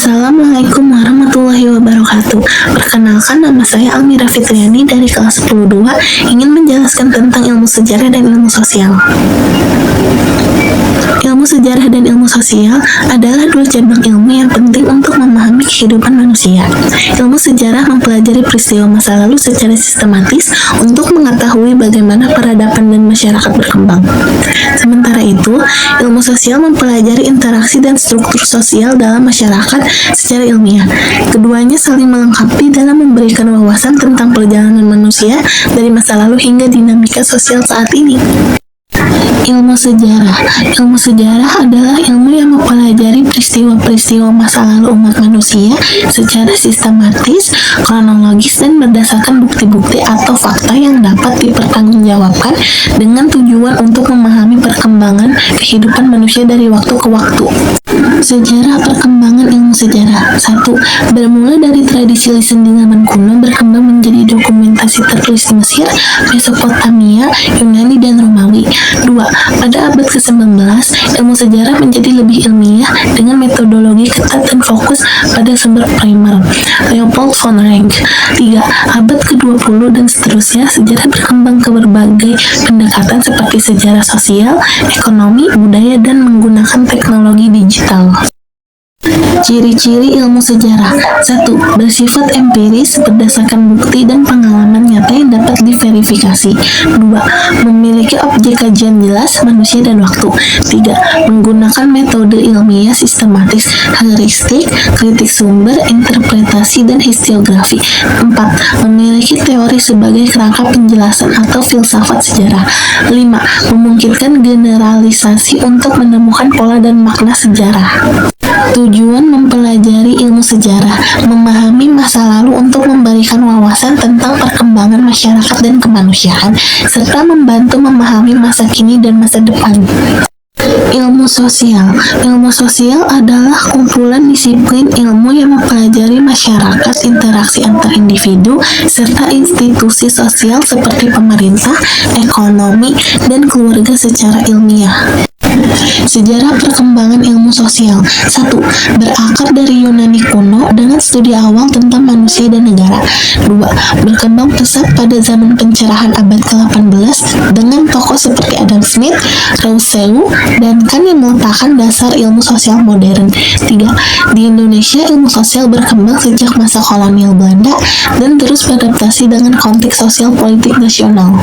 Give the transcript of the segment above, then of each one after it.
Assalamualaikum warahmatullahi wabarakatuh. Perkenalkan, nama saya Almira Fitriani dari kelas 10-2, ingin menjelaskan tentang ilmu sejarah dan ilmu sosial. Ilmu sejarah dan ilmu sosial adalah dua cabang ilmu yang penting untuk memahami kehidupan manusia. Ilmu sejarah mempelajari peristiwa masa lalu secara sistematis untuk mengetahui bagaimana peradaban dan masyarakat berkembang. Sementara itu, ilmu sosial mempelajari interaksi dan struktur sosial dalam masyarakat secara ilmiah. Keduanya saling melengkapi dalam memberikan wawasan tentang perjalanan manusia dari masa lalu hingga dinamika sosial saat ini. Ilmu sejarah. Ilmu sejarah adalah ilmu yang mempelajari peristiwa-peristiwa masa lalu umat manusia secara sistematis, kronologis, dan berdasarkan bukti-bukti atau fakta yang dapat dipertanggungjawabkan dengan tujuan untuk memahami perkembangan kehidupan manusia dari waktu ke waktu. Sejarah perkembangan ilmu sejarah. 1. Bermula dari tradisi lisan di zaman kuno berkembang menjadi dokumentasi tertulis di Mesir, Mesopotamia, Yunani, dan Romawi. 2. Pada abad ke-19, ilmu sejarah menjadi lebih ilmiah dengan metodologi ketat dan fokus pada sumber primer. Leopold von Ranke. 3. Abad ke-20 dan seterusnya, sejarah berkembang ke berbagai pendekatan seperti sejarah sosial, ekonomi, budaya, dan menggunakan teknologi digital. Ciri-ciri ilmu sejarah. 1. Bersifat empiris berdasarkan bukti dan pengalaman nyata yang dapat diverifikasi. 2. Memiliki objek kajian jelas, manusia dan waktu. 3. Menggunakan metode ilmiah sistematis, heuristik, kritik sumber, interpretasi, dan historiografi. 4. Memiliki teori sebagai kerangka penjelasan atau filsafat sejarah. 5. Memungkinkan generalisasi untuk menemukan pola dan makna sejarah. Tujuan mempelajari ilmu sejarah, memahami masa lalu untuk memberikan wawasan tentang perkembangan masyarakat dan kemanusiaan, serta membantu memahami masa kini dan masa depan. Ilmu sosial. Ilmu sosial adalah kumpulan disiplin ilmu yang mempelajari masyarakat, interaksi antar individu, serta institusi sosial seperti pemerintah, ekonomi, dan keluarga secara ilmiah. Sejarah perkembangan ilmu sosial. 1. Berakar dari Yunani kuno dengan studi awal tentang manusia dan negara. 2. Berkembang pesat pada zaman pencerahan abad ke-18 dengan tokoh seperti Adam Smith, Rousseau, dan Kant yang meletakkan dasar ilmu sosial modern. 3. Di Indonesia, ilmu sosial berkembang sejak masa kolonial Belanda dan terus beradaptasi dengan konteks sosial politik nasional.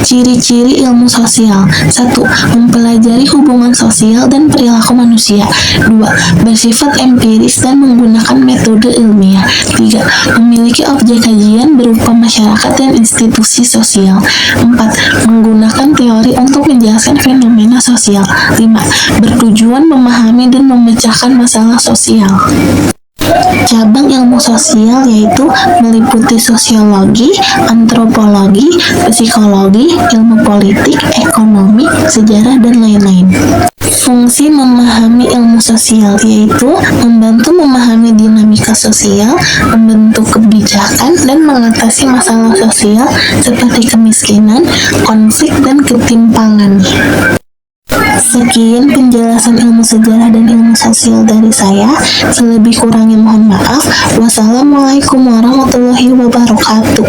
Ciri-ciri ilmu sosial. 1. Mempelajari hubungan sosial dan perilaku manusia. 2. Bersifat empiris dan menggunakan metode ilmiah. 3. Memiliki objek kajian berupa masyarakat dan institusi sosial. 4. Menggunakan teori untuk menjelaskan fenomena sosial. 5. Bertujuan memahami dan memecahkan masalah sosial. Cabang ilmu sosial yaitu meliputi sosiologi, antropologi, psikologi, ilmu politik, ekonomi, sejarah, dan lain-lain. Fungsi memahami ilmu sosial yaitu membantu memahami dinamika sosial, membentuk kebijakan, dan mengatasi masalah sosial seperti kemiskinan, konflik, dan ketimpangan. Sekian penjelasan ilmu sejarah dan ilmu sosial dari saya. Selebih kurangnya mohon maaf. Wassalamualaikum warahmatullahi wabarakatuh.